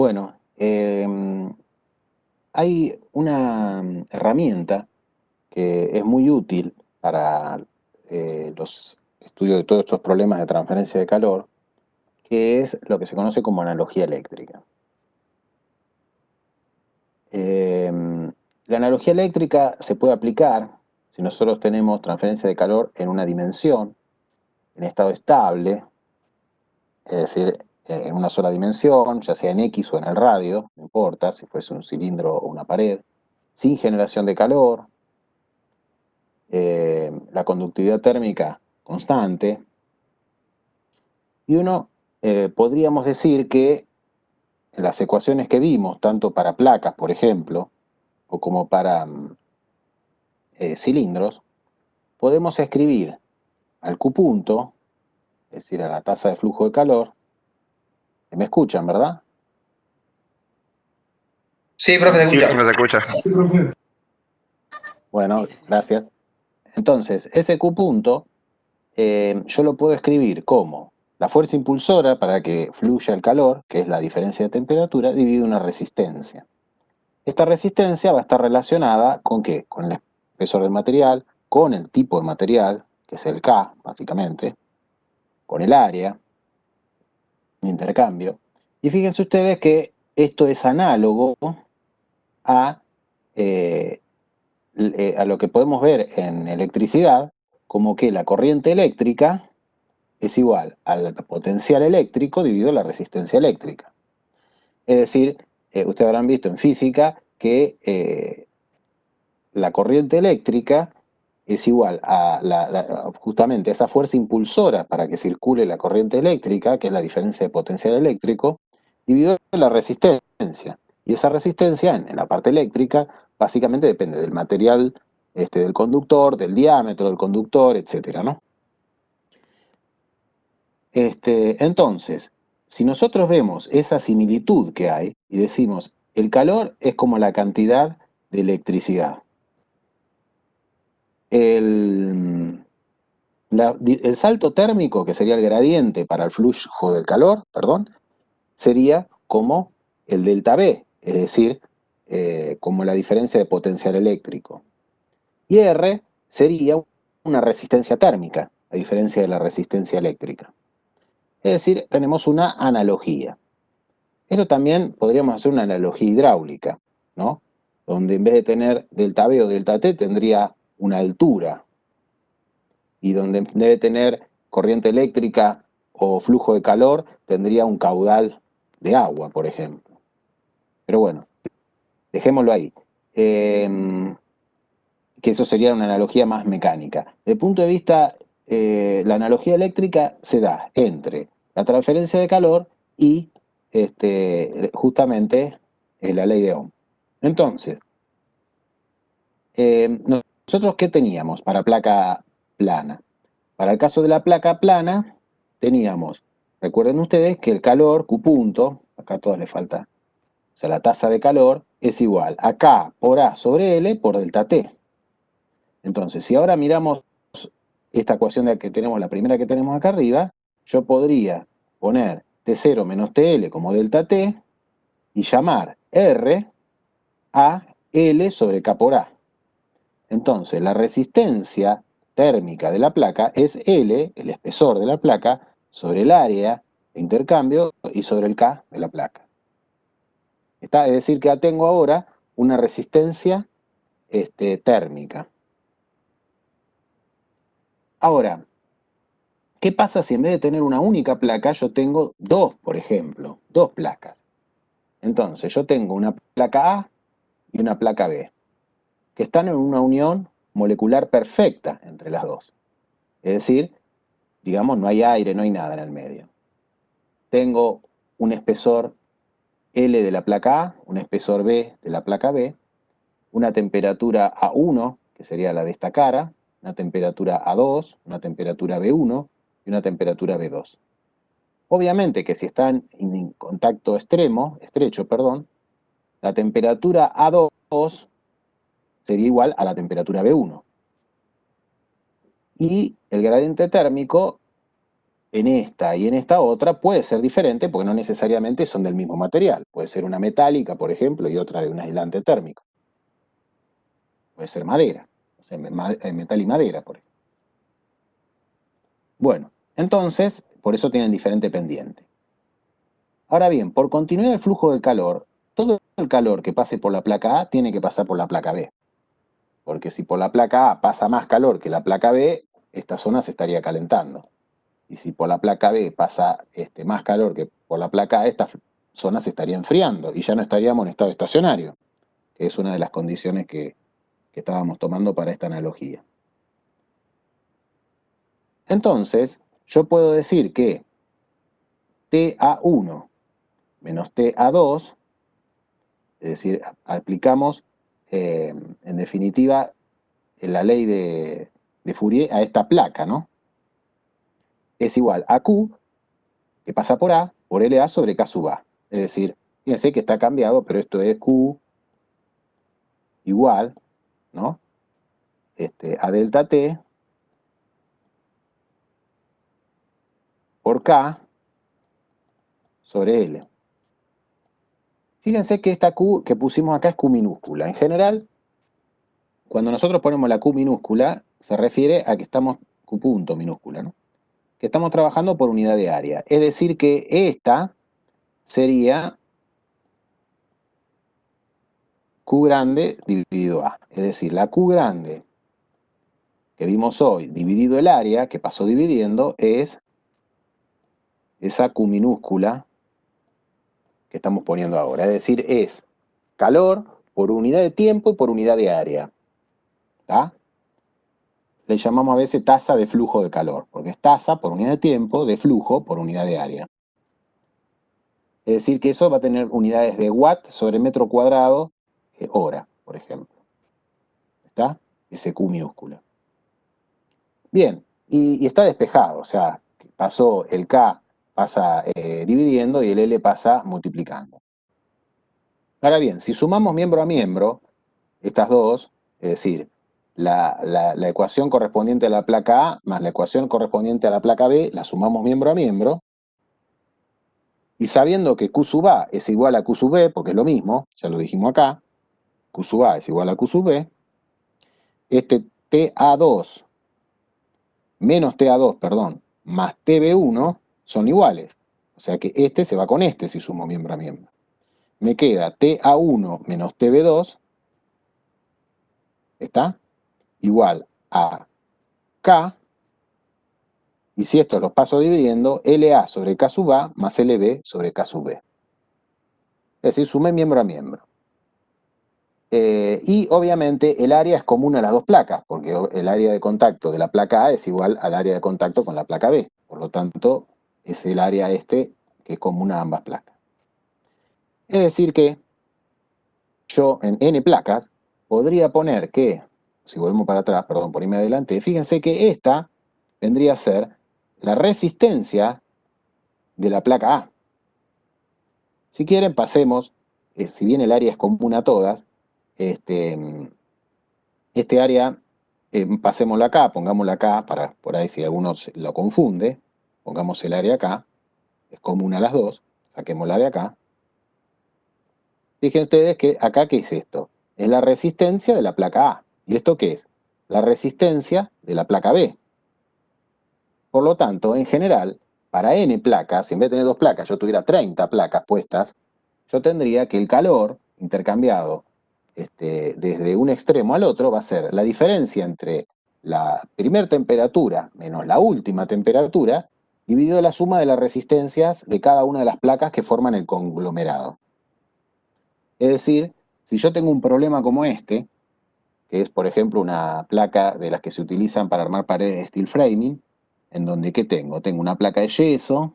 Bueno, hay una herramienta que es muy útil para los estudios de todos estos problemas de transferencia de calor, que es lo que se conoce como analogía eléctrica. La analogía eléctrica se puede aplicar si nosotros tenemos transferencia de calor en una dimensión, en estado estable, es decir, en una sola dimensión, ya sea en X o en el radio, no importa si fuese un cilindro o una pared, sin generación de calor, la conductividad térmica constante, y uno podríamos decir que en las ecuaciones que vimos, tanto para placas, por ejemplo, o como para cilindros, podemos escribir al Q punto, es decir, a la tasa de flujo de calor, me escuchan, ¿verdad? Sí, profe, te Sí, escucha. profe, se escucha. Bueno, gracias. Entonces, ese Q punto yo lo puedo escribir como la fuerza impulsora para que fluya el calor, que es la diferencia de temperatura, dividido una resistencia. Esta resistencia va a estar relacionada ¿con qué? Con el espesor del material, con el tipo de material, que es el K, básicamente, con el área de intercambio. Y fíjense ustedes que esto es análogo a, a lo que podemos ver en electricidad, como que la corriente eléctrica es igual al potencial eléctrico dividido la resistencia eléctrica. Es decir, ustedes habrán visto en física que la corriente eléctrica es igual a justamente esa fuerza impulsora para que circule la corriente eléctrica, que es la diferencia de potencial eléctrico, dividido la resistencia. Y esa resistencia en la parte eléctrica básicamente depende del material del conductor, del diámetro del conductor, etcétera, ¿no? Entonces, si nosotros vemos esa similitud que hay y decimos, el calor es como la cantidad de electricidad. El salto térmico, que sería el gradiente para el flujo del calor, perdón, sería como el delta B, es decir, como la diferencia de potencial eléctrico. Y R sería una resistencia térmica, a diferencia de la resistencia eléctrica. Es decir, tenemos una analogía. Esto también podríamos hacer una analogía hidráulica, ¿no? Donde en vez de tener delta B o delta T tendría una altura, y donde debe tener corriente eléctrica o flujo de calor, tendría un caudal de agua, por ejemplo. Pero bueno, dejémoslo ahí. Que eso sería una analogía más mecánica. Desde el punto de vista, la analogía eléctrica se da entre la transferencia de calor y justamente la ley de Ohm. Entonces, nosotros, ¿qué teníamos para placa plana? Para el caso de la placa plana, teníamos, recuerden ustedes que el calor, Q punto, acá a todos les falta, o sea, la tasa de calor es igual a K por A sobre L por delta T. Entonces, si ahora miramos esta ecuación que tenemos, la primera que tenemos acá arriba, yo podría poner T0 menos TL como delta T y llamar R a L sobre K por A. Entonces, la resistencia térmica de la placa es L, el espesor de la placa, sobre el área de intercambio y sobre el K de la placa. Es decir, que tengo ahora una resistencia térmica. Ahora, ¿qué pasa si en vez de tener una única placa yo tengo dos, por ejemplo, dos placas? Entonces, yo tengo una placa A y una placa B, que están en una unión molecular perfecta entre las dos. Es decir, digamos, no hay aire, no hay nada en el medio. Tengo un espesor L de la placa A, un espesor B de la placa B, una temperatura A1, que sería la de esta cara, una temperatura A2, una temperatura B1 y una temperatura B2. Obviamente que si están en contacto estrecho, la temperatura A2 sería igual a la temperatura B1. Y el gradiente térmico en esta y en esta otra puede ser diferente porque no necesariamente son del mismo material. Puede ser una metálica, por ejemplo, y otra de un aislante térmico. Puede ser madera, o sea, metal y madera, por ejemplo. Bueno, entonces, por eso tienen diferente pendiente. Ahora bien, por continuidad del flujo del calor, todo el calor que pase por la placa A tiene que pasar por la placa B. Porque si por la placa A pasa más calor que la placa B, esta zona se estaría calentando. Y si por la placa B pasa más calor que por la placa A, esta zona se estaría enfriando y ya no estaríamos en estado estacionario, que es una de las condiciones que estábamos tomando para esta analogía. Entonces, yo puedo decir que TA1 menos TA2, es decir, aplicamos en definitiva la ley de Fourier a esta placa, ¿no? Es igual a Q, que pasa por A, por LA sobre K sub A. Es decir, fíjense que está cambiado, pero esto es Q igual, ¿no? A delta T por K sobre L. Fíjense que esta Q que pusimos acá es Q minúscula. En general, cuando nosotros ponemos la Q minúscula, se refiere a que estamos, Q punto minúscula, ¿no? Que estamos trabajando por unidad de área. Es decir que esta sería Q grande dividido A. Es decir, la Q grande que vimos hoy dividido el área, que pasó dividiendo, es esa Q minúscula que estamos poniendo ahora. Es decir, es calor por unidad de tiempo y por unidad de área. ¿Está? Le llamamos a veces tasa de flujo de calor, porque es tasa por unidad de tiempo de flujo por unidad de área. Es decir, que eso va a tener unidades de watt sobre metro cuadrado hora, por ejemplo. ¿Está? Ese Q minúscula. Bien, y está despejado, o sea, pasó el K, pasa dividiendo y el L pasa multiplicando. Ahora bien, si sumamos miembro a miembro, estas dos, es decir, la ecuación correspondiente a la placa A más la ecuación correspondiente a la placa B, la sumamos miembro a miembro, y sabiendo que Q sub A es igual a Q sub B, porque es lo mismo, ya lo dijimos acá, Q sub A es igual a Q sub B, este TA2 menos TA2, perdón, más TB1 son iguales. O sea que este se va con este si sumo miembro a miembro. Me queda TA1 menos TB2, ¿está? Igual a K, y si estos los paso dividiendo, LA sobre K sub A más LB sobre K sub B. Es decir, sumé miembro a miembro. Y obviamente el área es común a las dos placas, porque el área de contacto de la placa A es igual al área de contacto con la placa B. Por lo tanto, es el área que es común a ambas placas. Es decir que yo en N placas podría poner que, si volvemos para atrás, perdón, por irme adelante, fíjense que esta vendría a ser la resistencia de la placa A. Si quieren, pasemos, si bien el área es común a todas, este área, pasémosla acá, pongámosla acá, para por ahí si alguno lo confunde, pongamos el área acá, es común a las dos, saquémosla de acá. Fíjense ustedes que acá, ¿qué es esto? Es la resistencia de la placa A. ¿Y esto qué es? La resistencia de la placa B. Por lo tanto, en general, para N placas, si en vez de tener dos placas yo tuviera 30 placas puestas, yo tendría que el calor intercambiado desde un extremo al otro va a ser la diferencia entre la primera temperatura menos la última temperatura dividido la suma de las resistencias de cada una de las placas que forman el conglomerado. Es decir, si yo tengo un problema como este, que es por ejemplo una placa de las que se utilizan para armar paredes de steel framing, en donde ¿qué tengo? Tengo una placa de yeso,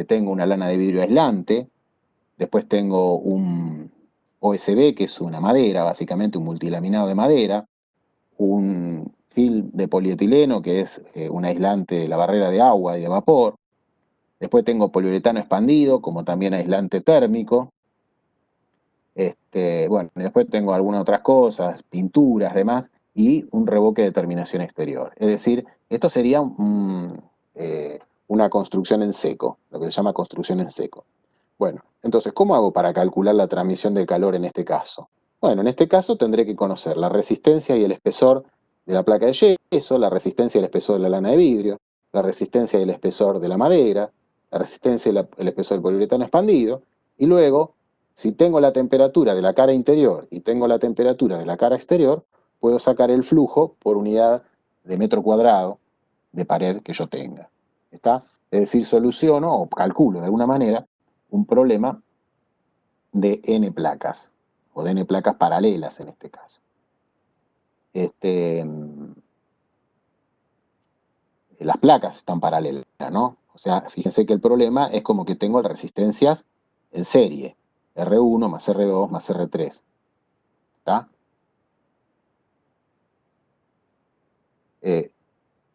tengo una lana de vidrio aislante, después tengo un OSB, que es una madera, básicamente un multilaminado de madera, un film de polietileno, que es un aislante de la barrera de agua y de vapor, después tengo poliuretano expandido, como también aislante térmico, bueno, después tengo algunas otras cosas, pinturas, demás, y un revoque de terminación exterior. Es decir, esto sería una construcción en seco, lo que se llama construcción en seco. Bueno, entonces, ¿cómo hago para calcular la transmisión del calor en este caso? Bueno, en este caso tendré que conocer la resistencia y el espesor de la placa de yeso, la resistencia y el espesor de la lana de vidrio, la resistencia y el espesor de la madera, la resistencia y el espesor del poliuretano expandido, y luego, si tengo la temperatura de la cara interior y tengo la temperatura de la cara exterior, puedo sacar el flujo por unidad de metro cuadrado de pared que yo tenga. ¿Está? Es decir, soluciono o calculo de alguna manera un problema de n placas, o de n placas paralelas en este caso. Las placas están paralelas, ¿no? O sea, fíjense que el problema es como que tengo resistencias en serie, R1 más R2 más R3. ¿Está?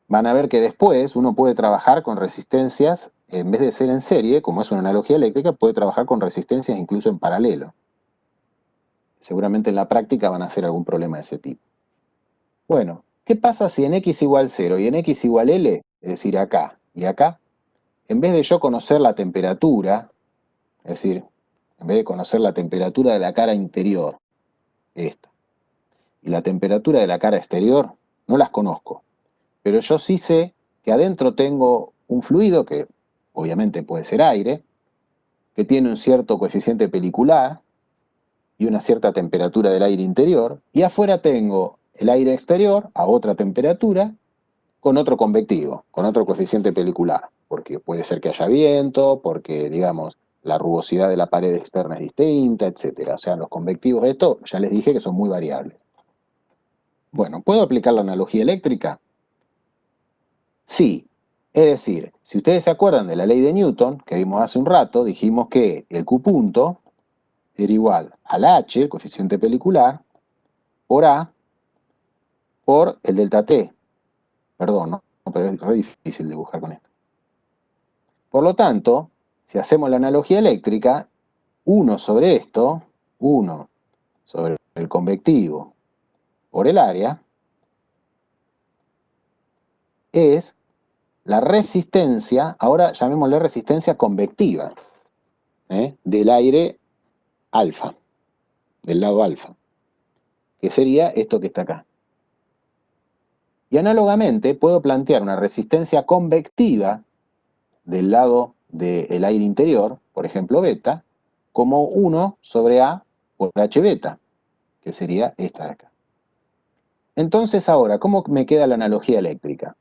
Van a ver que después uno puede trabajar con resistencias, en vez de ser en serie, como es una analogía eléctrica, puede trabajar con resistencias incluso en paralelo. Seguramente en la práctica van a hacer algún problema de ese tipo. Bueno, ¿qué pasa si en x igual 0 y en x igual L, es decir, acá y acá, en vez de yo conocer la temperatura, es decir, en vez de conocer la temperatura de la cara interior, esta, y la temperatura de la cara exterior, no las conozco, pero yo sí sé que adentro tengo un fluido que obviamente puede ser aire, que tiene un cierto coeficiente pelicular y una cierta temperatura del aire interior, y afuera tengo el aire exterior a otra temperatura con otro convectivo, con otro coeficiente pelicular, porque puede ser que haya viento, porque, digamos, la rugosidad de la pared externa es distinta, etcétera. O sea, los convectivos de esto, ya les dije que son muy variables. Bueno, ¿puedo aplicar la analogía eléctrica? Sí. Es decir, si ustedes se acuerdan de la ley de Newton, que vimos hace un rato, dijimos que el Q punto era igual al H, el coeficiente pelicular, por A, por el delta T. Perdón, ¿no? Pero es re difícil dibujar con esto. Por lo tanto, si hacemos la analogía eléctrica, 1 sobre esto, 1 sobre el convectivo por el área, es la resistencia, ahora llamémosle resistencia convectiva, del aire alfa, del lado alfa, que sería esto que está acá. Y análogamente puedo plantear una resistencia convectiva del lado del aire interior, por ejemplo beta, como 1 sobre A por H beta, que sería esta de acá. Entonces ahora, ¿cómo me queda la analogía eléctrica?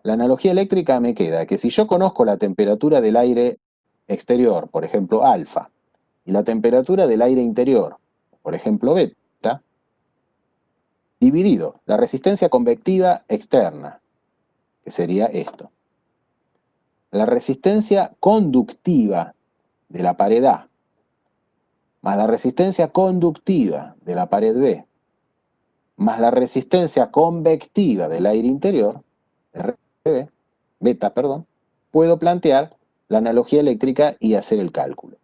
La analogía eléctrica me queda que si yo conozco la temperatura del aire exterior, por ejemplo alfa, y la temperatura del aire interior, por ejemplo beta, dividido la resistencia convectiva externa, que sería esto, la resistencia conductiva de la pared A, más la resistencia conductiva de la pared B, más la resistencia convectiva del aire interior, RB, beta, perdón, puedo plantear la analogía eléctrica y hacer el cálculo.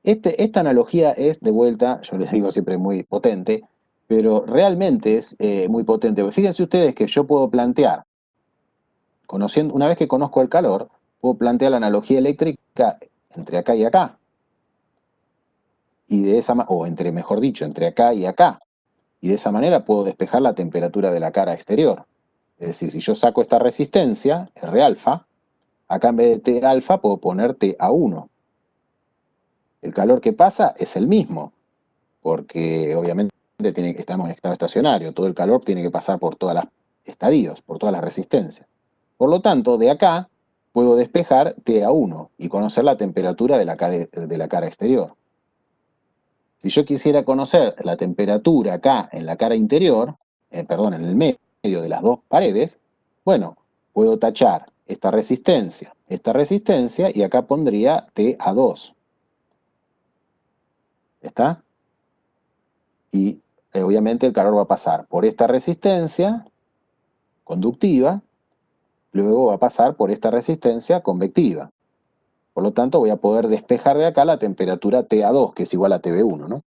Esta analogía es, de vuelta, yo les digo siempre muy potente, pero realmente es muy potente. Porque fíjense ustedes que yo puedo plantear, una vez que conozco el calor, puedo plantear la analogía eléctrica entre acá y acá. Y de esa o entre, mejor dicho, entre acá y acá. Y de esa manera puedo despejar la temperatura de la cara exterior. Es decir, si yo saco esta resistencia, R alfa, acá en vez de T alfa puedo poner T a 1. El calor que pasa es el mismo, porque obviamente estamos en estado estacionario, todo el calor tiene que pasar por todos los estadios, por todas las resistencias. Por lo tanto, de acá puedo despejar T a 1 y conocer la temperatura de la cara exterior. Si yo quisiera conocer la temperatura acá en la cara interior, perdón, en el medio de las dos paredes, bueno, puedo tachar esta resistencia y acá pondría T a 2. ¿Está? Y obviamente el calor va a pasar por esta resistencia conductiva, luego va a pasar por esta resistencia convectiva. Por lo tanto, voy a poder despejar de acá la temperatura T a 2, que es igual a TB1, ¿no?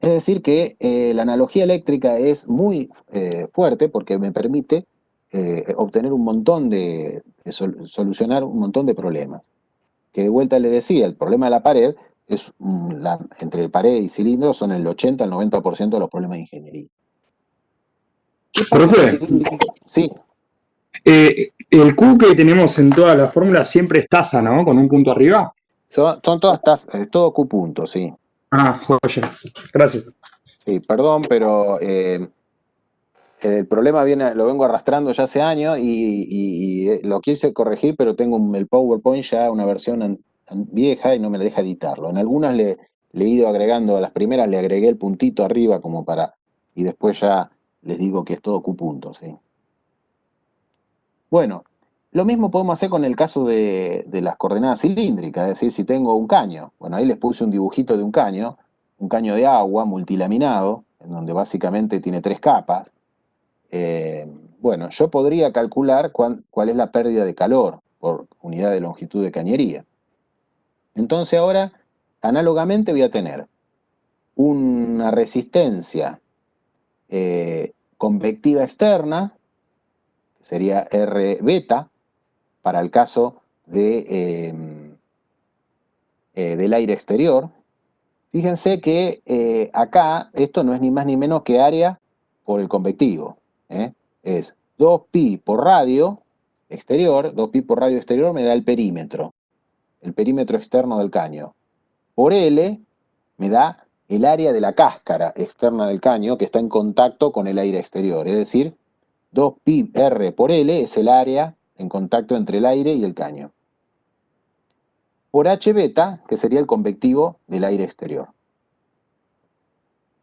Es decir que la analogía eléctrica es muy fuerte porque me permite obtener un montón solucionar un montón de problemas. Que de vuelta le decía, el problema de la pared es entre pared y cilindro son el 80 al 90% de los problemas de ingeniería. ¿Qué pasa en el Profe, cilíndrico? Sí, el Q que tenemos en todas las fórmulas siempre es tasa, ¿no? Con un punto arriba. son todas todo Q puntos, sí. Ah, joya. Gracias. Sí, perdón, pero el problema lo vengo arrastrando ya hace años y lo quise corregir, pero tengo el PowerPoint ya una versión vieja y no me deja editarlo. En algunas le he ido agregando, a las primeras le agregué el puntito arriba como y después ya les digo que es todo Q puntos, ¿sí? Bueno, lo mismo podemos hacer con el caso de las coordenadas cilíndricas, es decir, si tengo un caño, bueno, ahí les puse un dibujito de un caño de agua multilaminado, en donde básicamente tiene 3 capas. Bueno, yo podría calcular cuál es la pérdida de calor por unidad de longitud de cañería. Entonces ahora, análogamente voy a tener una resistencia convectiva externa, que sería R beta, para el caso del aire exterior. Fíjense que acá esto no es ni más ni menos que área por el convectivo. Es 2pi por radio exterior, 2pi por radio exterior me da el perímetro externo del caño. Por L me da el área de la cáscara externa del caño que está en contacto con el aire exterior. Es decir, 2pi R por L es el área en contacto entre el aire y el caño. Por H beta, que sería el convectivo del aire exterior.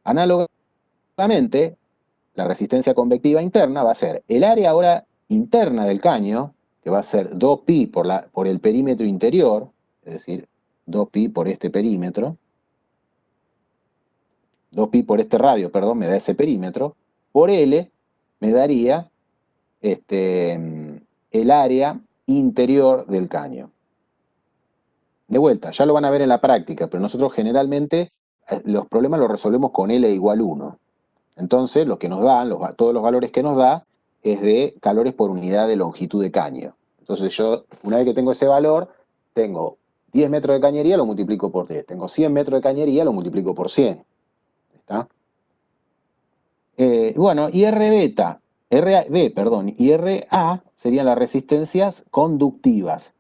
Análogamente, la resistencia convectiva interna va a ser el área ahora interna del caño, que va a ser 2pi por el perímetro interior, es decir, 2pi por este perímetro, 2pi por este radio, perdón, me da ese perímetro, por L me daría el área interior del caño. De vuelta, ya lo van a ver en la práctica, pero nosotros generalmente los problemas los resolvemos con L igual 1. Entonces, lo que nos dan, todos los valores que nos da, es de calores por unidad de longitud de caño. Entonces yo, una vez que tengo ese valor, tengo 10 metros de cañería, lo multiplico por 10. Tengo 100 metros de cañería, lo multiplico por 100. ¿Está? Bueno, y R beta, RB, perdón, y RA serían las resistencias conductivas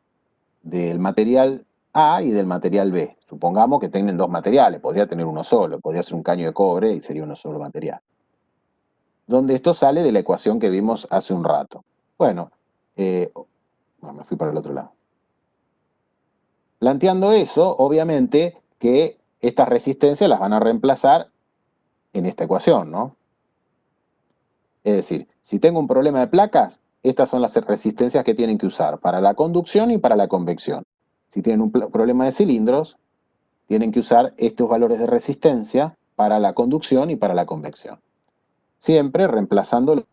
del material A y del material B. Supongamos que tienen dos materiales, podría tener uno solo, podría ser un caño de cobre y sería uno solo material. Donde esto sale de la ecuación que vimos hace un rato. Bueno, me fui para el otro lado. Planteando eso, obviamente que estas resistencias las van a reemplazar en esta ecuación, ¿no? Es decir, si tengo un problema de placas, estas son las resistencias que tienen que usar para la conducción y para la convección. Si tienen un problema de cilindros, tienen que usar estos valores de resistencia para la conducción y para la convección. Siempre reemplazando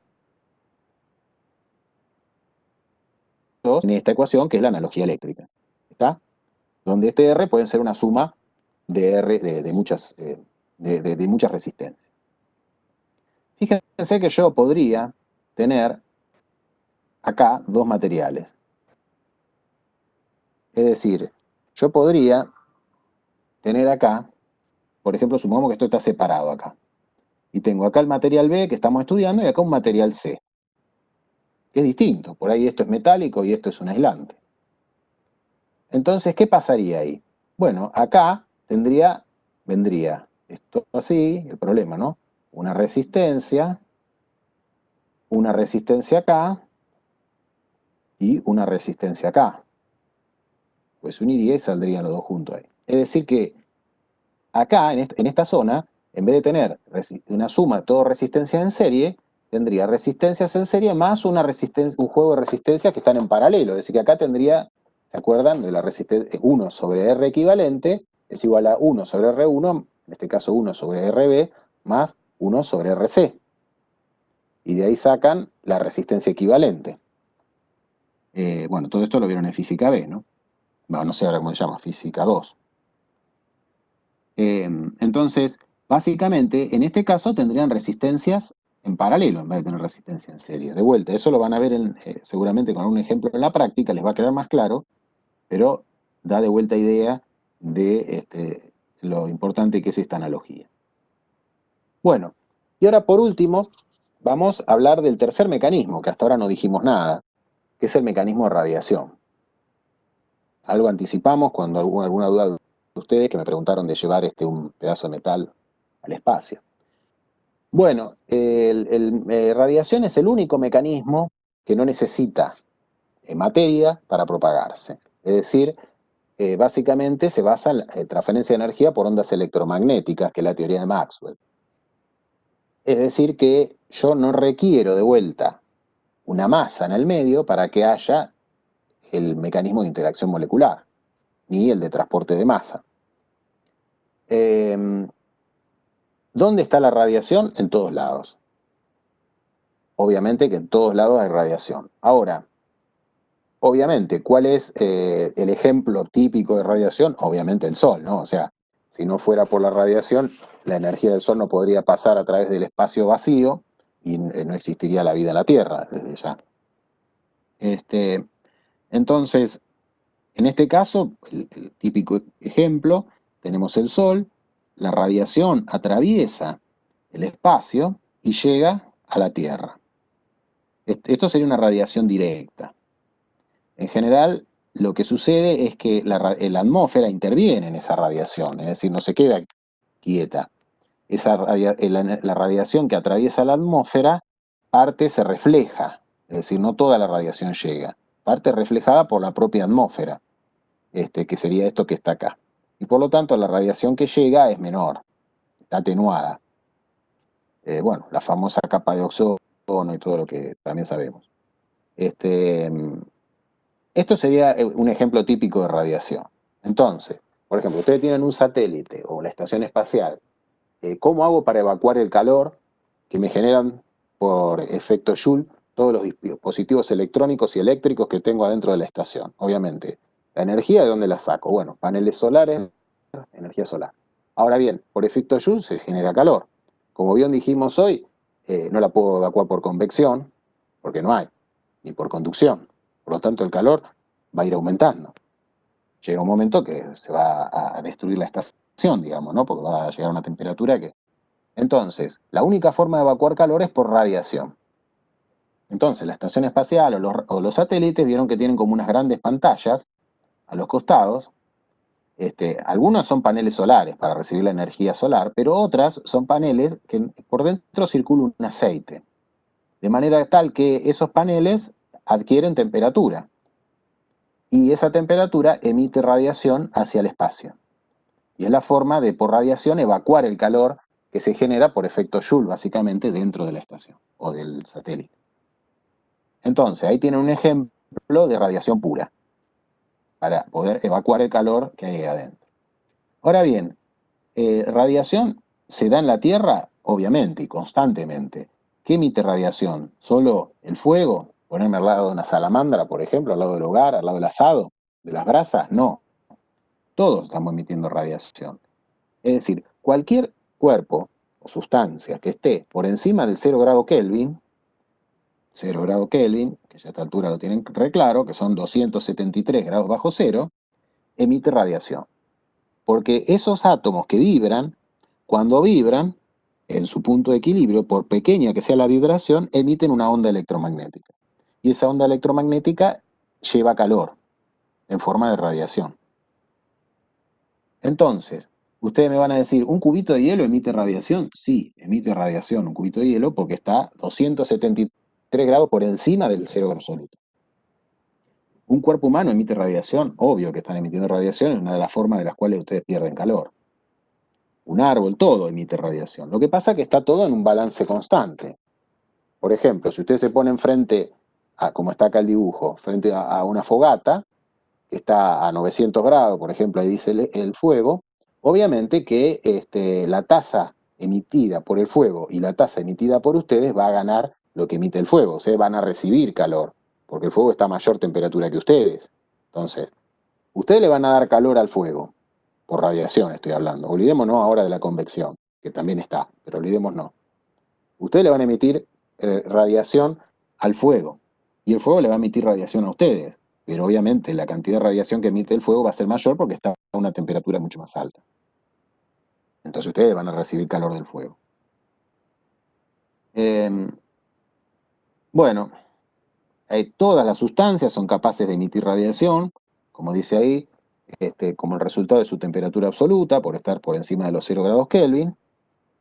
en esta ecuación que es la analogía eléctrica. ¿Está? Donde este R puede ser una suma de R de muchas resistencias. Fíjense que yo podría tener acá dos materiales. Es decir, yo podría tener acá, por ejemplo, supongamos que esto está separado acá. Y tengo acá el material B que estamos estudiando y acá un material C. Que es distinto. Por ahí esto es metálico y esto es un aislante. Entonces, ¿qué pasaría ahí? Bueno, acá vendría esto así, el problema, ¿no? Una resistencia acá y una resistencia acá. Pues uniría y saldrían los dos juntos ahí. Es decir que acá, en esta zona, en vez de tener una suma de todo resistencias en serie, tendría resistencias en serie más un juego de resistencias que están en paralelo. Es decir, que acá tendría, ¿se acuerdan? De la resistencia 1 sobre R equivalente es igual a 1 sobre R1, en este caso 1 sobre RB, más 1 sobre RC. Y de ahí sacan la resistencia equivalente. Bueno, todo esto lo vieron en física B, ¿no? Bueno, no sé ahora cómo se llama, física 2. Entonces, básicamente, en este caso tendrían resistencias en paralelo en vez de tener resistencia en serie. De vuelta, eso lo van a ver seguramente con un ejemplo en la práctica, les va a quedar más claro, pero da de vuelta idea de lo importante que es esta analogía. Bueno, y ahora por último, vamos a hablar del tercer mecanismo, que hasta ahora no dijimos nada, que es el mecanismo de radiación. Algo anticipamos cuando hubo alguna duda de ustedes que me preguntaron de llevar un pedazo de metal al espacio. Bueno, radiación es el único mecanismo que no necesita materia para propagarse. Es decir, básicamente se basa en la transferencia de energía por ondas electromagnéticas, que es la teoría de Maxwell. Es decir, que yo no requiero de vuelta una masa en el medio para que haya el mecanismo de interacción molecular, ni el de transporte de masa. ¿Dónde está la radiación? En todos lados. Obviamente que en todos lados hay radiación. Ahora, obviamente, ¿cuál es el ejemplo típico de radiación? Obviamente el Sol, ¿no? O sea, si no fuera por la radiación, la energía del Sol no podría pasar a través del espacio vacío y no existiría la vida en la Tierra desde ya. Entonces, en este caso, el típico ejemplo, tenemos el Sol, la radiación atraviesa el espacio y llega a la Tierra. Esto sería una radiación directa. En general, lo que sucede es que la atmósfera interviene en esa radiación, es decir, no se queda quieta. La radiación que atraviesa la atmósfera, parte se refleja, es decir, no toda la radiación llega, parte reflejada por la propia atmósfera, que sería esto que está acá. Y por lo tanto, la radiación que llega es menor, está atenuada. Bueno, la famosa capa de ozono y todo lo que también sabemos. Esto sería un ejemplo típico de radiación. Entonces, por ejemplo, ustedes tienen un satélite o la estación espacial. ¿Cómo hago para evacuar el calor que me generan por efecto Joule todos los dispositivos electrónicos y eléctricos que tengo adentro de la estación? Obviamente, ¿la energía de dónde la saco? Bueno, paneles solares, energía solar. Ahora bien, por efecto Joule se genera calor. Como bien dijimos hoy, no la puedo evacuar por convección, porque no hay, ni por conducción. Por lo tanto, el calor va a ir aumentando. Llega un momento que se va a destruir la estación, digamos, ¿no? Porque va a llegar a una temperatura que... Entonces, la única forma de evacuar calor es por radiación. Entonces, la estación espacial o los satélites vieron que tienen como unas grandes pantallas a los costados. Algunos son paneles solares para recibir la energía solar, pero otras son paneles que por dentro circula un aceite. De manera tal que esos paneles adquieren temperatura. Y esa temperatura emite radiación hacia el espacio. Y es la forma de, por radiación, evacuar el calor que se genera por efecto Joule, básicamente, dentro de la estación o del satélite. Entonces, ahí tienen un ejemplo de radiación pura, para poder evacuar el calor que hay adentro. Ahora bien, radiación se da en la Tierra, obviamente, y constantemente. ¿Qué emite radiación? ¿Solo el fuego? ¿Ponerme al lado de una salamandra, por ejemplo, al lado del hogar, al lado del asado, de las brasas? No. Todos estamos emitiendo radiación. Es decir, cualquier cuerpo o sustancia que esté por encima del 0 grado Kelvin, 0 grado Kelvin, que ya a esta altura lo tienen re claro, que son 273 grados bajo cero, emite radiación. Porque esos átomos que vibran, cuando vibran, en su punto de equilibrio, por pequeña que sea la vibración, emiten una onda electromagnética. Y esa onda electromagnética lleva calor en forma de radiación. Entonces, ustedes me van a decir, ¿un cubito de hielo emite radiación? Sí, emite radiación un cubito de hielo porque está 273 grados por encima del cero absoluto. ¿Un cuerpo humano emite radiación? Obvio que están emitiendo radiación, es una de las formas de las cuales ustedes pierden calor. Un árbol, todo emite radiación. Lo que pasa es que está todo en un balance constante. Por ejemplo, si ustedes se ponen frente a, como está acá el dibujo, frente a una fogata, que está a 900 grados, por ejemplo, ahí dice el fuego, obviamente que la tasa emitida por el fuego y la tasa emitida por ustedes va a ganar lo que emite el fuego. Ustedes van a recibir calor, porque el fuego está a mayor temperatura que ustedes. Entonces, ustedes le van a dar calor al fuego, por radiación estoy hablando. Olvidémonos ahora de la convección, que también está, pero olvidémonos. Ustedes le van a emitir radiación al fuego, y el fuego le va a emitir radiación a ustedes, pero obviamente la cantidad de radiación que emite el fuego va a ser mayor porque está a una temperatura mucho más alta. Entonces ustedes van a recibir calor del fuego. Bueno, todas las sustancias son capaces de emitir radiación, como dice ahí, como el resultado de su temperatura absoluta, por estar por encima de los 0 grados Kelvin,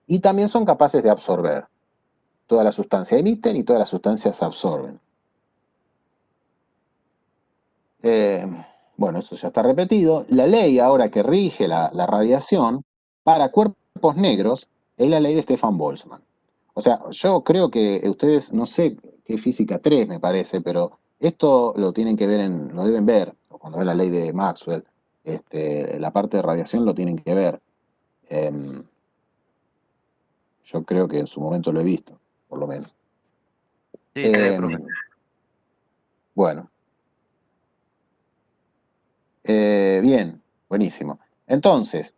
y también son capaces de absorber. Todas las sustancias emiten y todas las sustancias absorben. Bueno, eso ya está repetido. La ley ahora que rige la radiación para cuerpos negros es la ley de Stefan Boltzmann. O sea, yo creo que ustedes, no sé qué física 3 me parece, pero esto lo tienen que ver, lo deben ver, cuando ve la ley de Maxwell, la parte de radiación lo tienen que ver. Yo creo que en su momento lo he visto, por lo menos. Sí, se ve, profe. Bueno. Bien, buenísimo. Entonces,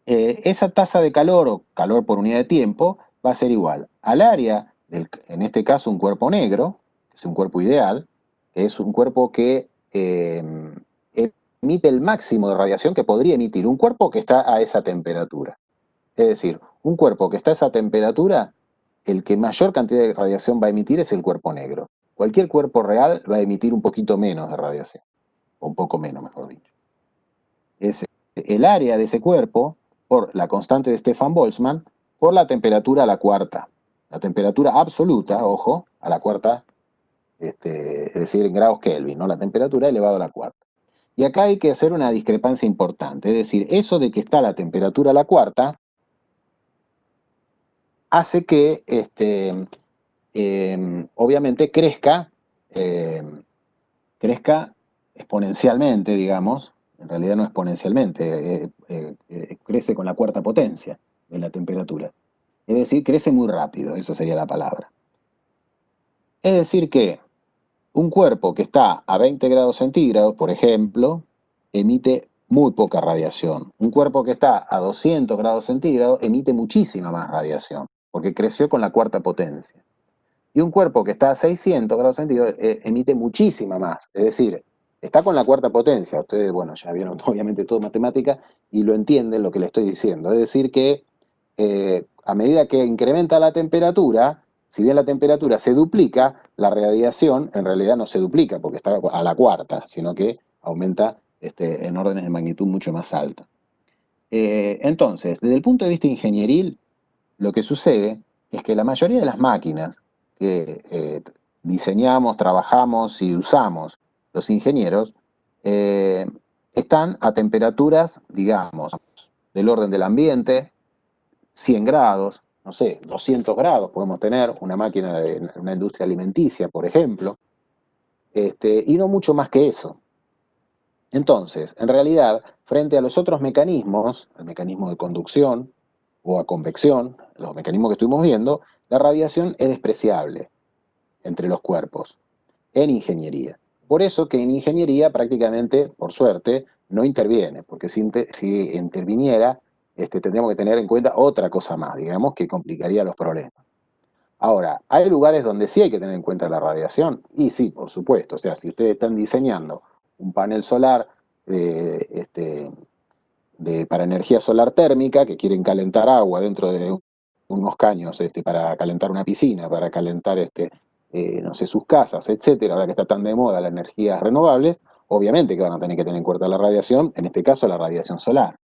esa tasa de calor o calor por unidad de tiempo va a ser igual al área, en este caso un cuerpo negro, que es un cuerpo ideal, que es un cuerpo que emite el máximo de radiación que podría emitir un cuerpo que está a esa temperatura. Es decir, un cuerpo que está a esa temperatura, el que mayor cantidad de radiación va a emitir es el cuerpo negro. Cualquier cuerpo real va a emitir un poquito menos de radiación, o un poco menos, mejor dicho. Es el área de ese cuerpo por la constante de Stefan Boltzmann por la temperatura a la cuarta. La temperatura absoluta, ojo, a la cuarta, es decir, en grados Kelvin, ¿no? La temperatura elevado a la cuarta. Y acá hay que hacer una discrepancia importante, es decir, eso de que está la temperatura a la cuarta hace que, obviamente, crezca exponencialmente, digamos, en realidad no exponencialmente, crece con la cuarta potencia de la temperatura. Es decir, crece muy rápido, esa sería la palabra. Es decir que un cuerpo que está a 20 grados centígrados, por ejemplo, emite muy poca radiación. Un cuerpo que está a 200 grados centígrados emite muchísima más radiación, porque creció con la cuarta potencia. Y un cuerpo que está a 600 grados centígrados emite muchísima más. Es decir, está con la cuarta potencia. Ustedes, bueno, ya vieron obviamente todo matemática y lo entienden lo que le estoy diciendo. Es decir, que a medida que incrementa la temperatura, si bien la temperatura se duplica, la radiación en realidad no se duplica porque está a la cuarta, sino que aumenta en órdenes de magnitud mucho más alta. Entonces, desde el punto de vista ingenieril, lo que sucede es que la mayoría de las máquinas que diseñamos, trabajamos y usamos los ingenieros están a temperaturas, digamos, del orden del ambiente, 100 grados, no sé, 200 grados podemos tener, una máquina de una industria alimenticia, por ejemplo, y no mucho más que eso. Entonces, en realidad, frente a los otros mecanismos, el mecanismo de conducción o a convección, los mecanismos que estuvimos viendo, la radiación es despreciable entre los cuerpos, en ingeniería. Por eso que en ingeniería prácticamente, por suerte, no interviene, porque si interviniera, tendríamos que tener en cuenta otra cosa más, digamos, que complicaría los problemas. Ahora, ¿hay lugares donde sí hay que tener en cuenta la radiación? Y sí, por supuesto. O sea, si ustedes están diseñando un panel solar para energía solar térmica, que quieren calentar agua dentro de unos caños para calentar una piscina, para calentar no sé, sus casas, etcétera, ahora que está tan de moda las energías renovables, obviamente que van a tener que tener en cuenta la radiación, en este caso la radiación solar.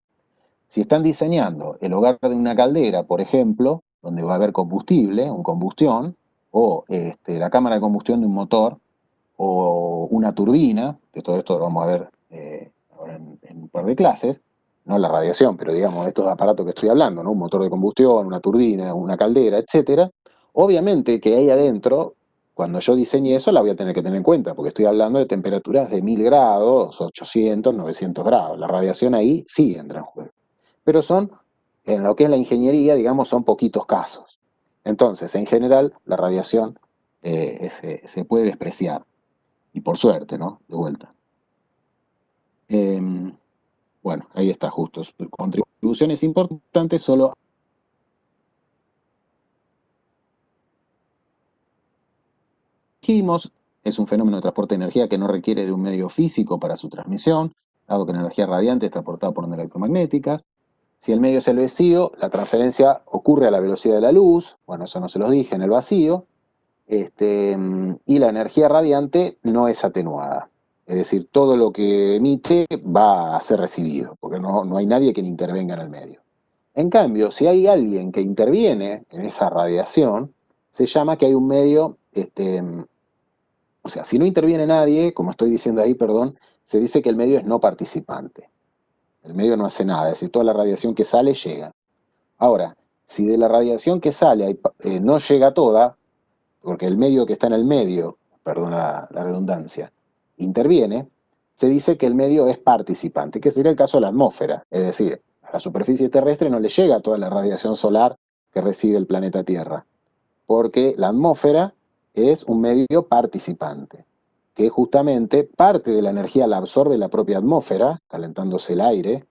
Si están diseñando el hogar de una caldera, por ejemplo, donde va a haber combustible, un combustión, o la cámara de combustión de un motor, o una turbina, que todo esto lo vamos a ver ahora en un par de clases, no la radiación, pero digamos estos aparatos que estoy hablando, ¿no? Un motor de combustión, una turbina, una caldera, etcétera. Obviamente que ahí adentro, cuando yo diseñe eso, la voy a tener que tener en cuenta, porque estoy hablando de temperaturas de 1000 grados, 800, 900 grados. La radiación ahí sí entra en juego. Pero en lo que es la ingeniería, digamos, son poquitos casos. Entonces, en general, la radiación se puede despreciar. Y por suerte, ¿no? De vuelta. Bueno, ahí está, justo. Contribuciones importantes solo dijimos, es un fenómeno de transporte de energía que no requiere de un medio físico para su transmisión, dado que la energía radiante es transportada por ondas electromagnéticas. Si el medio es el vacío, la transferencia ocurre a la velocidad de la luz, bueno, eso no se los dije, en el vacío, y la energía radiante no es atenuada. Es decir, todo lo que emite va a ser recibido, porque no hay nadie que intervenga en el medio. En cambio, si hay alguien que interviene en esa radiación, se llama que hay un medio, o sea, si no interviene nadie, como estoy diciendo ahí, perdón, se dice que el medio es no participante. El medio no hace nada, es decir, toda la radiación que sale llega. Ahora, si de la radiación que sale no llega toda, porque el medio que está en el medio, perdón la redundancia, interviene, se dice que el medio es participante, que sería el caso de la atmósfera. Es decir, a la superficie terrestre no le llega toda la radiación solar que recibe el planeta Tierra, porque la atmósfera es un medio participante, que justamente parte de la energía la absorbe la propia atmósfera, calentándose el aire,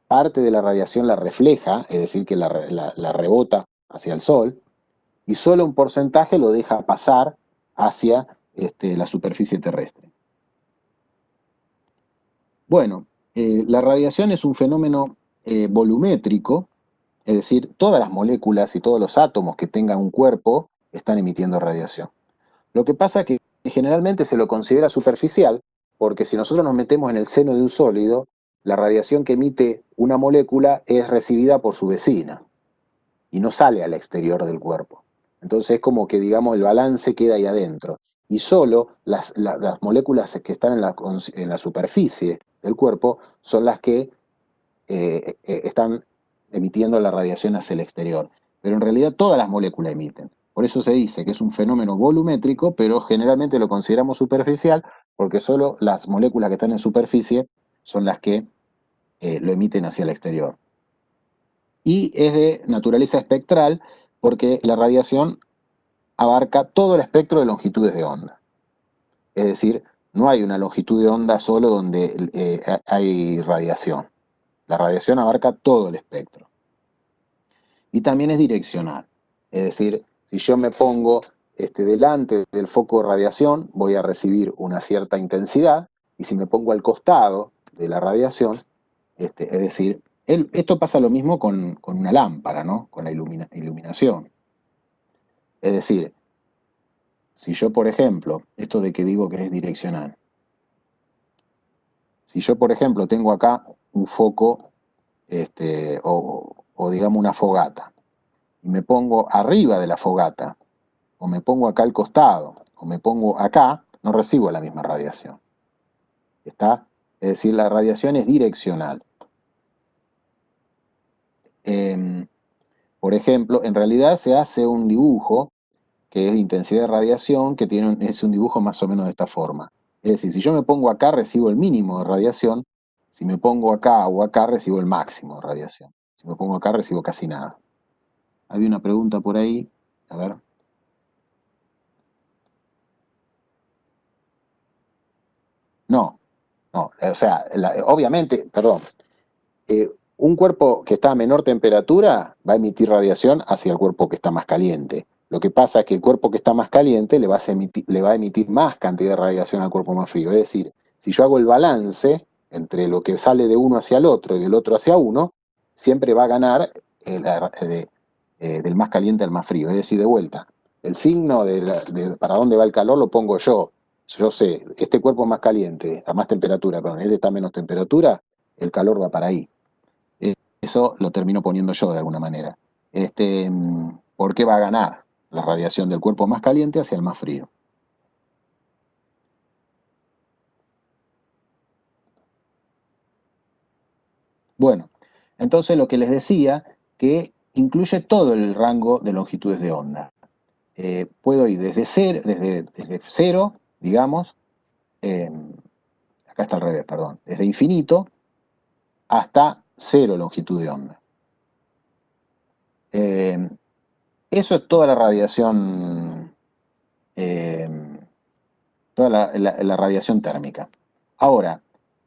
parte de la radiación la refleja, es decir, que la rebota hacia el Sol, y solo un porcentaje lo deja pasar hacia la superficie terrestre. Bueno, la radiación es un fenómeno volumétrico, es decir, todas las moléculas y todos los átomos que tengan un cuerpo están emitiendo radiación. Lo que pasa es que generalmente se lo considera superficial, porque si nosotros nos metemos en el seno de un sólido, la radiación que emite una molécula es recibida por su vecina y no sale al exterior del cuerpo. Entonces es como que, digamos, el balance queda ahí adentro. Y solo las moléculas que están en la superficie del cuerpo son las que están emitiendo la radiación hacia el exterior. Pero en realidad todas las moléculas emiten. Por eso se dice que es un fenómeno volumétrico, pero generalmente lo consideramos superficial porque solo las moléculas que están en superficie son las que lo emiten hacia el exterior. Y es de naturaleza espectral porque la radiación abarca todo el espectro de longitudes de onda. Es decir, no hay una longitud de onda solo donde hay radiación. La radiación abarca todo el espectro. Y también es direccional. Es decir, si yo me pongo delante del foco de radiación, voy a recibir una cierta intensidad, y si me pongo al costado de la radiación, es decir, esto pasa lo mismo con una lámpara, ¿no? Con la iluminación. Es decir, si yo, por ejemplo, esto de que digo que es direccional, si yo, por ejemplo, tengo acá un foco o digamos una fogata, y me pongo arriba de la fogata, o me pongo acá al costado, o me pongo acá, no recibo la misma radiación. ¿Está? Es decir, la radiación es direccional. Por ejemplo, en realidad se hace un dibujo que es de intensidad de radiación, que es un dibujo más o menos de esta forma. Es decir, si yo me pongo acá, recibo el mínimo de radiación. Si me pongo acá o acá, recibo el máximo de radiación. Si me pongo acá, recibo casi nada. Había una pregunta por ahí. A ver. No, o sea, obviamente, perdón, un cuerpo que está a menor temperatura va a emitir radiación hacia el cuerpo que está más caliente. Lo que pasa es que el cuerpo que está más caliente le va a emitir más cantidad de radiación al cuerpo más frío. Es decir, si yo hago el balance entre lo que sale de uno hacia el otro y del otro hacia uno, siempre va a ganar del más caliente al más frío. Es decir, de vuelta, el signo de para dónde va el calor lo pongo yo. Yo sé, este cuerpo es más caliente, a más temperatura, perdón, este está a menos temperatura, el calor va para ahí. Eso lo termino poniendo yo de alguna manera. ¿Por qué va a ganar la radiación del cuerpo más caliente hacia el más frío? Bueno, entonces lo que les decía, que incluye todo el rango de longitudes de onda. Puedo ir desde cero, digamos, acá está al revés, perdón, desde infinito hasta cero longitud de onda. Eso es toda la radiación, toda la radiación térmica. Ahora,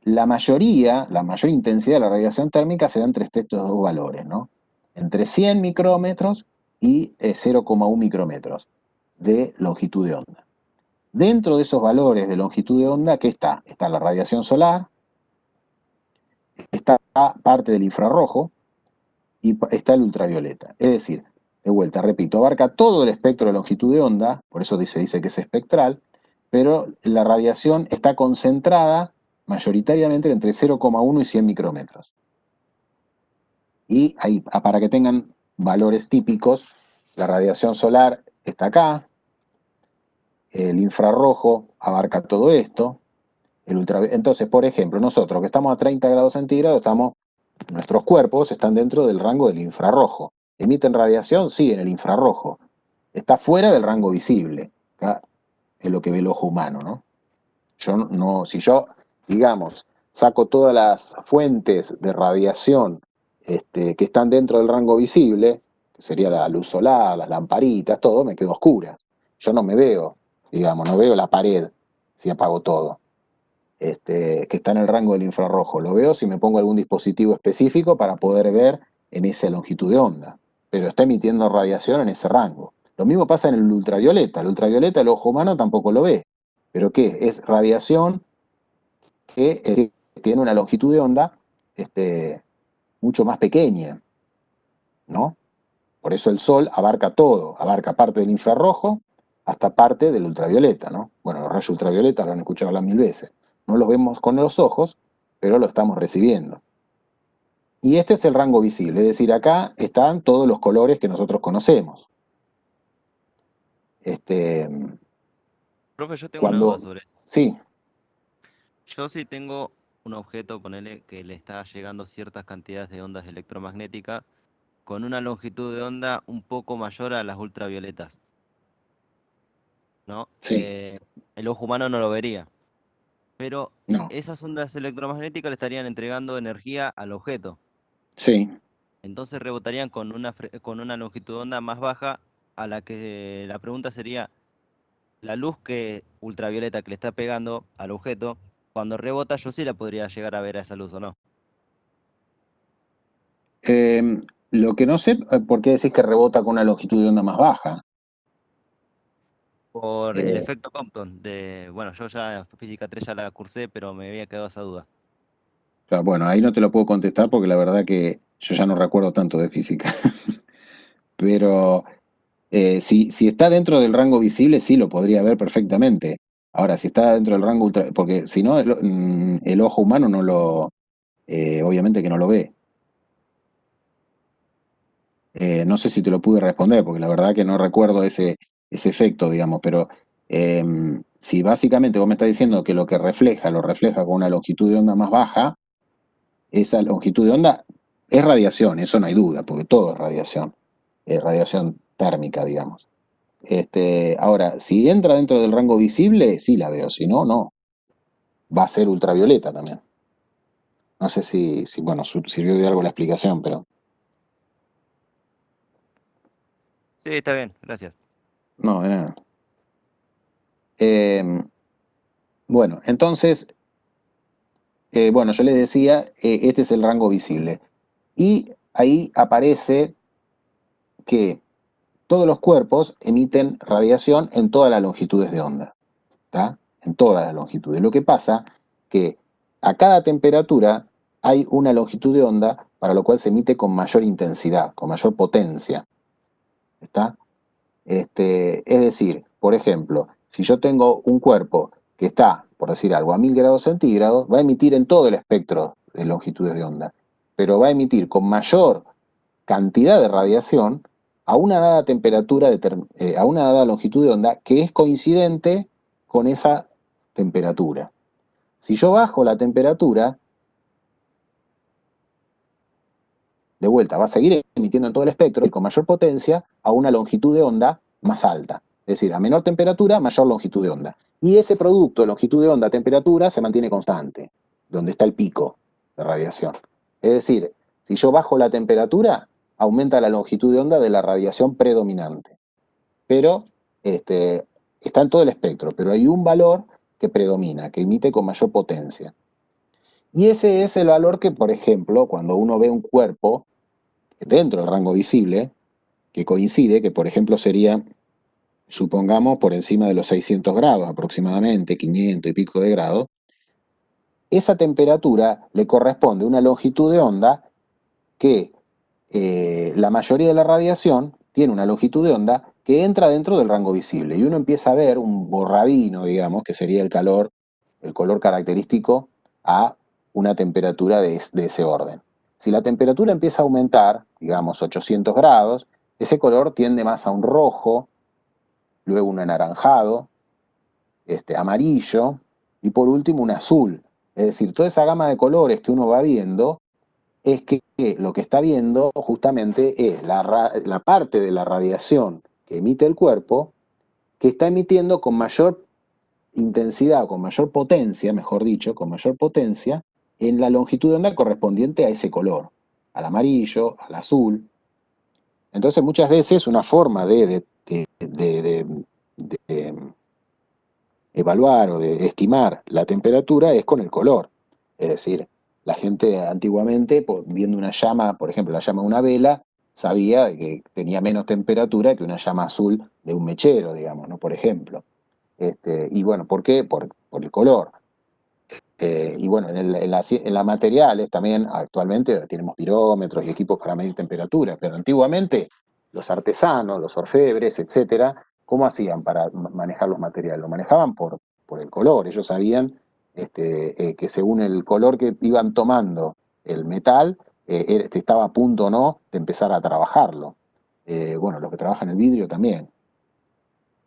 la mayor intensidad de la radiación térmica se da entre estos dos valores, ¿no? Entre 100 micrómetros y 0,1 micrómetros de longitud de onda. Dentro de esos valores de longitud de onda, ¿qué está? Está la radiación solar, está parte del infrarrojo y está el ultravioleta. Es decir, de vuelta, repito, abarca todo el espectro de longitud de onda, por eso se dice que es espectral, pero la radiación está concentrada mayoritariamente entre 0,1 y 100 micrómetros. Y ahí, para que tengan valores típicos, la radiación solar está acá, el infrarrojo abarca todo esto, entonces, por ejemplo, nosotros que estamos a 30 grados centígrados, nuestros cuerpos están dentro del rango del infrarrojo. ¿Emiten radiación? Sí, en el infrarrojo. Está fuera del rango visible. Acá es lo que ve el ojo humano, ¿no? Si yo, digamos, saco todas las fuentes de radiación que están dentro del rango visible, que sería la luz solar, las lamparitas, todo, me quedo a oscuras. Yo no me veo, digamos, no veo la pared si apago todo. Que está en el rango del infrarrojo. Lo veo si me pongo algún dispositivo específico para poder ver en esa longitud de onda, pero está emitiendo radiación en ese rango. Lo mismo pasa en el ultravioleta. El ultravioleta el ojo humano tampoco lo ve. ¿Pero qué? Es radiación que tiene una longitud de onda mucho más pequeña, ¿no? Por eso el sol abarca todo, abarca parte del infrarrojo hasta parte del ultravioleta, ¿no? Bueno, los rayos ultravioleta lo han escuchado hablar 1000 veces. No los vemos con los ojos, pero lo estamos recibiendo. Y este es el rango visible, es decir, acá están todos los colores que nosotros conocemos. Profe, yo tengo una duda Cuando, sobre eso. sí, Yo sí tengo un objeto, ponele, que le está llegando ciertas cantidades de ondas electromagnéticas con una longitud de onda un poco mayor a las ultravioletas, ¿no? sí, El ojo humano no lo vería, pero no, esas ondas electromagnéticas le estarían entregando energía al objeto. sí. Entonces rebotarían con una longitud de onda más baja a la que la pregunta sería, la luz que ultravioleta que le está pegando al objeto, cuando rebota yo sí la podría llegar a ver a esa luz o no. Lo que no sé, ¿por qué decís que rebota con una longitud de onda más baja? Por el Eh, efecto Compton, bueno, yo ya física 3 ya la cursé, pero me había quedado esa duda. bueno, ahí no te lo puedo contestar porque la verdad que yo ya no recuerdo tanto de física. Pero si está dentro del rango visible, sí lo podría ver perfectamente. Ahora, si está dentro del rango ultra, porque si no, el ojo humano obviamente que no lo ve. No sé si te lo pude responder, porque la verdad que no recuerdo ese efecto, digamos, pero si básicamente vos me estás diciendo que lo que lo refleja con una longitud de onda más baja, esa longitud de onda es radiación, eso no hay duda, porque todo es radiación térmica, digamos. Ahora, si entra dentro del rango visible, sí la veo, si no, no. Va a ser ultravioleta también. No sé si bueno, sirvió de algo la explicación, pero Sí, está bien, gracias. no, de nada. Bueno, entonces, bueno, yo les decía, este es el rango visible. Y ahí aparece que todos los cuerpos emiten radiación en todas las longitudes de onda. ¿Está? En todas las longitudes. Lo que pasa que a cada temperatura hay una longitud de onda para lo cual se emite con mayor intensidad, con mayor potencia. ¿Está? Es decir, por ejemplo, si yo tengo un cuerpo que está, por decir algo, a 1000 grados centígrados, va a emitir en todo el espectro de longitudes de onda, pero va a emitir con mayor cantidad de radiación a una dada temperatura, a una dada longitud de onda que es coincidente con esa temperatura. Si yo bajo la temperatura, de vuelta, va a seguir emitiendo en todo el espectro y con mayor potencia a una longitud de onda más alta. Es decir, a menor temperatura, mayor longitud de onda. Y ese producto, longitud de onda, temperatura, se mantiene constante, donde está el pico de radiación. Es decir, si yo bajo la temperatura, aumenta la longitud de onda de la radiación predominante. Pero está en todo el espectro, pero hay un valor que predomina, que emite con mayor potencia. Y ese es el valor que, por ejemplo, cuando uno ve un cuerpo dentro del rango visible, que coincide, que por ejemplo sería supongamos por encima de los 600 grados aproximadamente, 500 y pico de grados, esa temperatura le corresponde a una longitud de onda que la mayoría de la radiación tiene una longitud de onda que entra dentro del rango visible y uno empieza a ver un borrabino, digamos, que sería el color característico a una temperatura de ese orden. Si la temperatura empieza a aumentar, digamos 800 grados, ese color tiende más a un rojo, luego un anaranjado, amarillo y por último un azul. Es decir, toda esa gama de colores que uno va viendo es que lo que está viendo justamente es la parte de la radiación que emite el cuerpo que está emitiendo con mayor intensidad, con mayor potencia, mejor dicho, con mayor potencia, en la longitud de onda correspondiente a ese color, al amarillo, al azul. Entonces muchas veces una forma de evaluar o de estimar la temperatura es con el color. Es decir, la gente antiguamente, viendo una llama, por ejemplo, la llama de una vela, sabía que tenía menos temperatura que una llama azul de un mechero, digamos, ¿no? Por ejemplo. Y bueno, ¿por qué? Por el color. Y bueno, en las materiales también actualmente tenemos pirómetros y equipos para medir temperatura, pero antiguamente los artesanos, los orfebres, etcétera, ¿cómo hacían para manejar los materiales? Lo manejaban por el color. Ellos sabían que según el color que iban tomando el metal, estaba a punto o no de empezar a trabajarlo. Bueno, los que trabajan el vidrio también.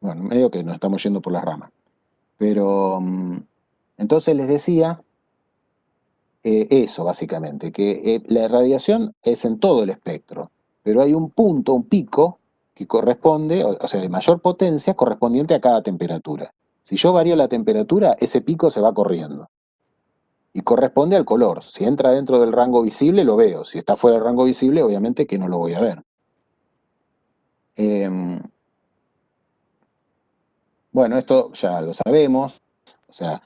Bueno, medio que nos estamos yendo por las ramas. Pero entonces les decía eso básicamente, que la radiación es en todo el espectro, pero hay un punto, un pico, que corresponde, o sea, de mayor potencia correspondiente a cada temperatura. Si yo varío la temperatura, ese pico se va corriendo. Y corresponde al color. Si entra dentro del rango visible, lo veo. Si está fuera del rango visible, obviamente que no lo voy a ver. Bueno, esto ya lo sabemos. O sea,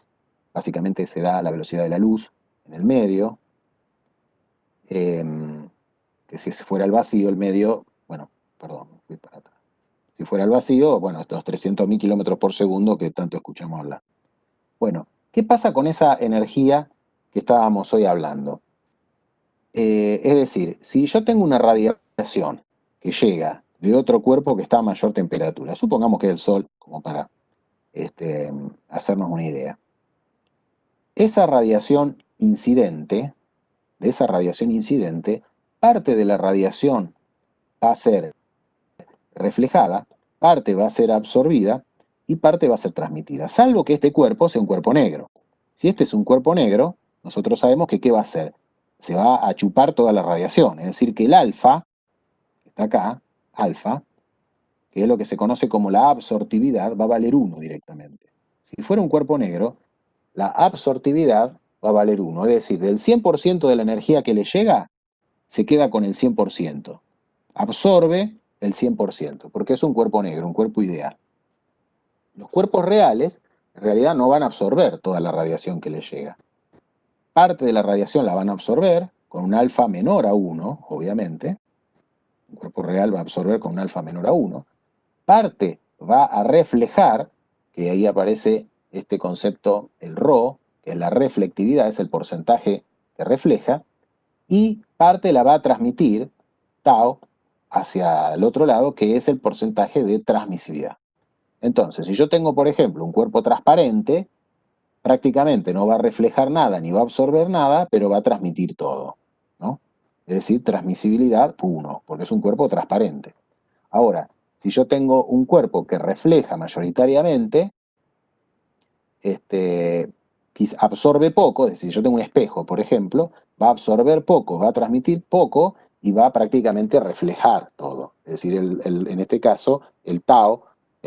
básicamente se da la velocidad de la luz en el medio. Que si fuera el vacío, el medio, bueno, perdón, fui para atrás. Si fuera el vacío, bueno, estos 300.000 kilómetros por segundo que tanto escuchamos hablar. Bueno, ¿qué pasa con esa energía que estábamos hoy hablando? Es decir, si yo tengo una radiación que llega de otro cuerpo que está a mayor temperatura, supongamos que es el Sol, como para hacernos una idea. Esa radiación incidente, de esa radiación incidente, parte de la radiación va a ser reflejada, parte va a ser absorbida y parte va a ser transmitida, salvo que este cuerpo sea un cuerpo negro. Si este es un cuerpo negro, nosotros sabemos que ¿qué va a hacer? Se va a chupar toda la radiación, es decir, que el alfa, que está acá, alfa, que es lo que se conoce como la absortividad, va a valer 1 directamente. Si fuera un cuerpo negro, la absortividad va a valer 1, es decir, del 100% de la energía que le llega, se queda con el 100%. Absorbe el 100%, porque es un cuerpo negro, un cuerpo ideal. Los cuerpos reales, en realidad, no van a absorber toda la radiación que les llega. Parte de la radiación la van a absorber con un alfa menor a 1, obviamente. Un cuerpo real va a absorber con un alfa menor a 1. Parte va a reflejar, que ahí aparece este concepto, el Rho, que es la reflectividad, es el porcentaje que refleja, y parte la va a transmitir, tau, hacia el otro lado, que es el porcentaje de transmisividad. Entonces, si yo tengo, por ejemplo, un cuerpo transparente, prácticamente no va a reflejar nada ni va a absorber nada, pero va a transmitir todo, ¿no? Es decir, transmisibilidad 1, porque es un cuerpo transparente. Ahora, si yo tengo un cuerpo que refleja mayoritariamente, absorbe poco, es decir, si yo tengo un espejo, por ejemplo, va a absorber poco, va a transmitir poco y va a prácticamente reflejar todo. Es decir, en este caso, el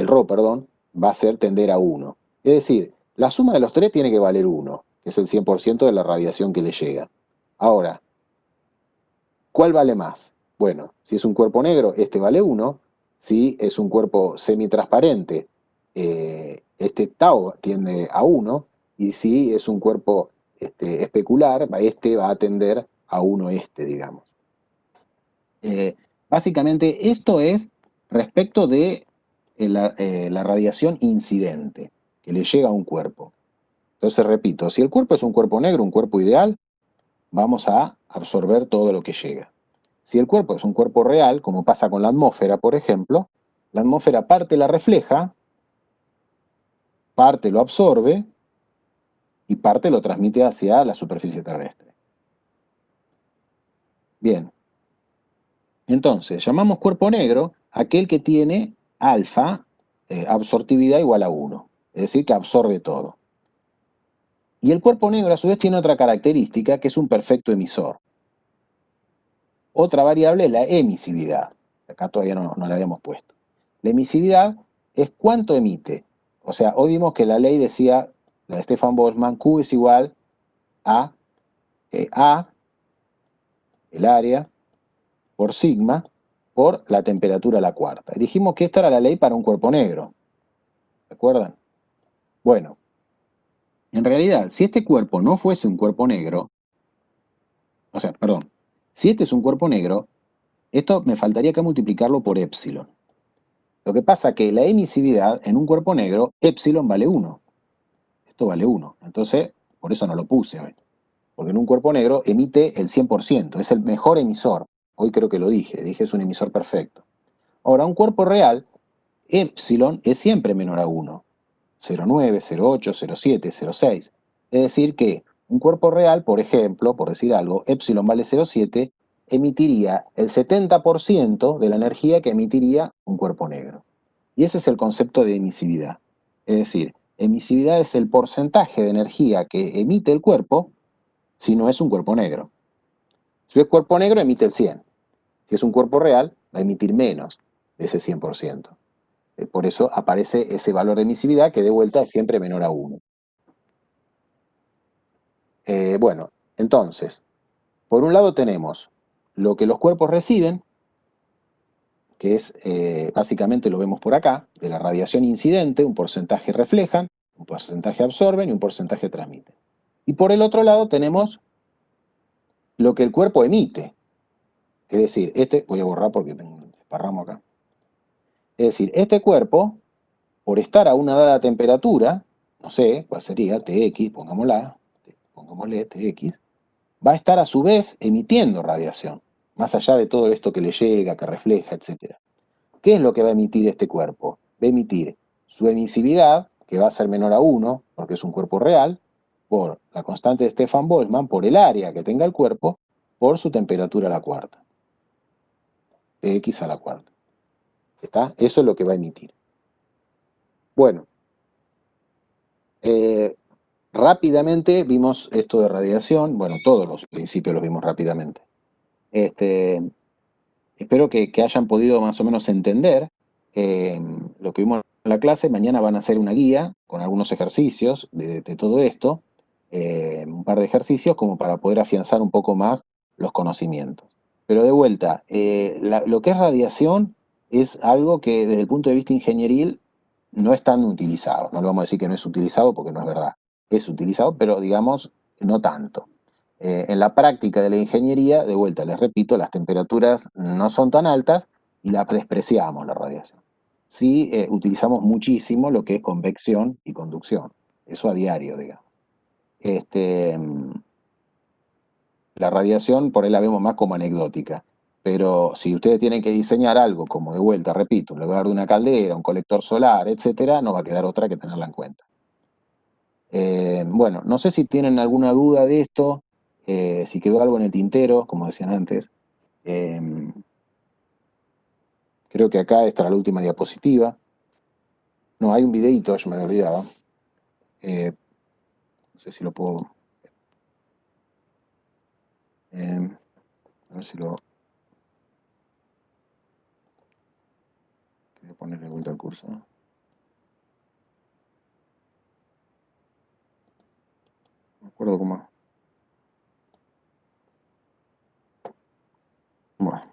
Rho, perdón, va a tender a 1. Es decir, la suma de los tres tiene que valer 1, que es el 100% de la radiación que le llega. Ahora, ¿cuál vale más? Bueno, si es un cuerpo negro, este vale 1. Si es un cuerpo semitransparente, este tau tiende a 1. Y si es un cuerpo especular, este va a tender a 1 digamos. Básicamente esto es respecto de la radiación incidente que le llega a un cuerpo. Entonces, repito, si el cuerpo es un cuerpo negro, un cuerpo ideal, vamos a absorber todo lo que llega. Si el cuerpo es un cuerpo real, como pasa con la atmósfera, por ejemplo, la atmósfera parte la refleja, parte lo absorbe y parte lo transmite hacia la superficie terrestre. Bien, entonces llamamos cuerpo negro aquel que tiene alfa, absortividad igual a 1, es decir, que absorbe todo. Y el cuerpo negro a su vez tiene otra característica que es un perfecto emisor. Otra variable es la emisividad. Acá todavía no la habíamos puesto. La emisividad es cuánto emite. O sea, hoy vimos que la ley decía, la de Stefan Boltzmann, Q es igual a A, el área, por sigma, por la temperatura a la cuarta. Y dijimos que esta era la ley para un cuerpo negro. ¿Se acuerdan? Bueno, en realidad, si este cuerpo no fuese un cuerpo negro, o sea, perdón, si este es un cuerpo negro, esto me faltaría acá multiplicarlo por épsilon. Lo que pasa es que la emisividad en un cuerpo negro, épsilon vale 1. Esto vale 1. Entonces, por eso no lo puse hoy. Porque en un cuerpo negro emite el 100%. Es el mejor emisor. Hoy creo que lo dije es un emisor perfecto. Ahora, un cuerpo real, épsilon es siempre menor a 1. 0,9, 0,8, 0,7, 0,6. Es decir que un cuerpo real, por ejemplo, por decir algo, épsilon vale 0,7, emitiría el 70% de la energía que emitiría un cuerpo negro. Y ese es el concepto de emisividad. Es decir, emisividad es el porcentaje de energía que emite el cuerpo si no es un cuerpo negro. Si es cuerpo negro, emite el 100. Si es un cuerpo real, va a emitir menos de ese 100%. Por eso aparece ese valor de emisividad que de vuelta es siempre menor a 1. Bueno, entonces, por un lado tenemos lo que los cuerpos reciben, que es básicamente lo vemos por acá, de la radiación incidente, un porcentaje reflejan, un porcentaje absorben y un porcentaje transmiten. Y por el otro lado tenemos lo que el cuerpo emite. Es decir, voy a borrar porque tengo un desparramo acá. Es decir, este cuerpo, por estar a una dada temperatura, no sé cuál sería, Tx, pongámosle Tx, va a estar a su vez emitiendo radiación, más allá de todo esto que le llega, que refleja, etc. ¿Qué es lo que va a emitir este cuerpo? Va a emitir su emisividad, que va a ser menor a 1, porque es un cuerpo real, por la constante de Stefan Boltzmann, por el área que tenga el cuerpo, por su temperatura a la cuarta. Tx a la cuarta. ¿Está? Eso es lo que va a emitir. Bueno, rápidamente vimos esto de radiación. Bueno, todos los principios los vimos rápidamente. Espero que hayan podido más o menos entender lo que vimos en la clase. Mañana van a hacer una guía con algunos ejercicios de todo esto, un par de ejercicios como para poder afianzar un poco más los conocimientos. Pero de vuelta, lo que es radiación es algo que desde el punto de vista ingenieril no es tan utilizado. No le vamos a decir que no es utilizado porque no es verdad. Es utilizado, pero digamos, no tanto. En la práctica de la ingeniería, de vuelta, les repito, las temperaturas no son tan altas y la despreciamos la radiación. Sí, utilizamos muchísimo lo que es convección y conducción. Eso a diario, digamos. La radiación por ahí la vemos más como anecdótica. Pero si ustedes tienen que diseñar algo, como de vuelta, repito, en lugar de una caldera, un colector solar, etcétera, no va a quedar otra que tenerla en cuenta. Bueno, no sé si tienen alguna duda de esto, si quedó algo en el tintero, como decían antes. Creo que acá está la última diapositiva. No, hay un videito, yo me había olvidado. No sé si lo puedo... a ver si lo... Voy a poner de vuelta al curso. No me acuerdo cómo... Bueno.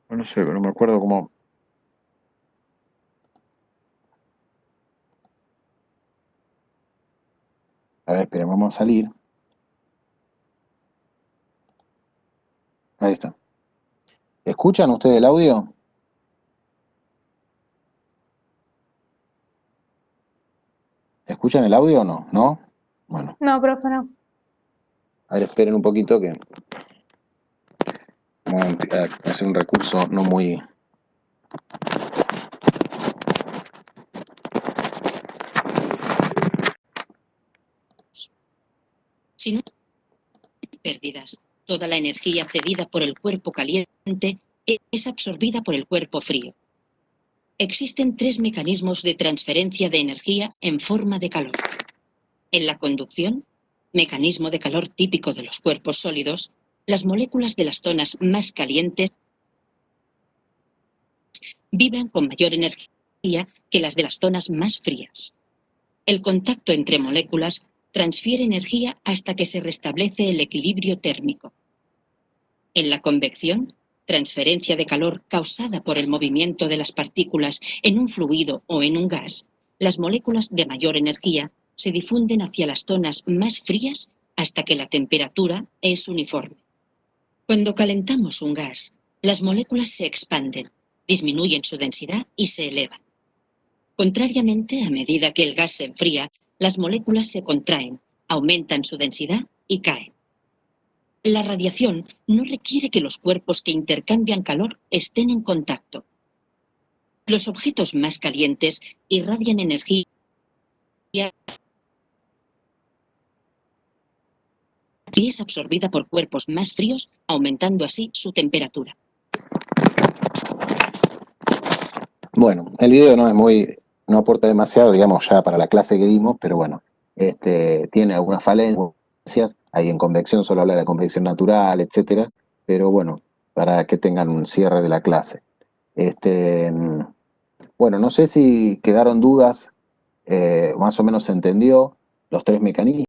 No sé, no me acuerdo cómo. A ver, espera, vamos a salir. Ahí está. ¿Escuchan ustedes el audio? ¿Escuchan el audio o no? ¿No? Bueno, No, profe, no. a ver, esperen un poquito que vamos a hacer un recurso no muy. Si no hay pérdidas, toda la energía cedida por el cuerpo caliente es absorbida por el cuerpo frío. Existen 3 mecanismos de transferencia de energía en forma de calor. En la conducción, mecanismo de calor típico de los cuerpos sólidos, las moléculas de las zonas más calientes vibran con mayor energía que las de las zonas más frías. El contacto entre moléculas transfiere energía hasta que se restablece el equilibrio térmico. En la convección, transferencia de calor causada por el movimiento de las partículas en un fluido o en un gas, las moléculas de mayor energía se difunden hacia las zonas más frías hasta que la temperatura es uniforme. Cuando calentamos un gas, las moléculas se expanden, disminuyen su densidad y se elevan. Contrariamente, a medida que el gas se enfría, las moléculas se contraen, aumentan su densidad y caen. La radiación no requiere que los cuerpos que intercambian calor estén en contacto. Los objetos más calientes irradian energía y es absorbida por cuerpos más fríos, aumentando así su temperatura. Bueno, el video no aporta demasiado, digamos, ya para la clase que dimos, pero bueno, tiene algunas falencias. Ahí en convección solo habla de la convección natural, etcétera, pero bueno, para que tengan un cierre de la clase. Bueno, no sé si quedaron dudas, más o menos se entendió los 3 mecanismos.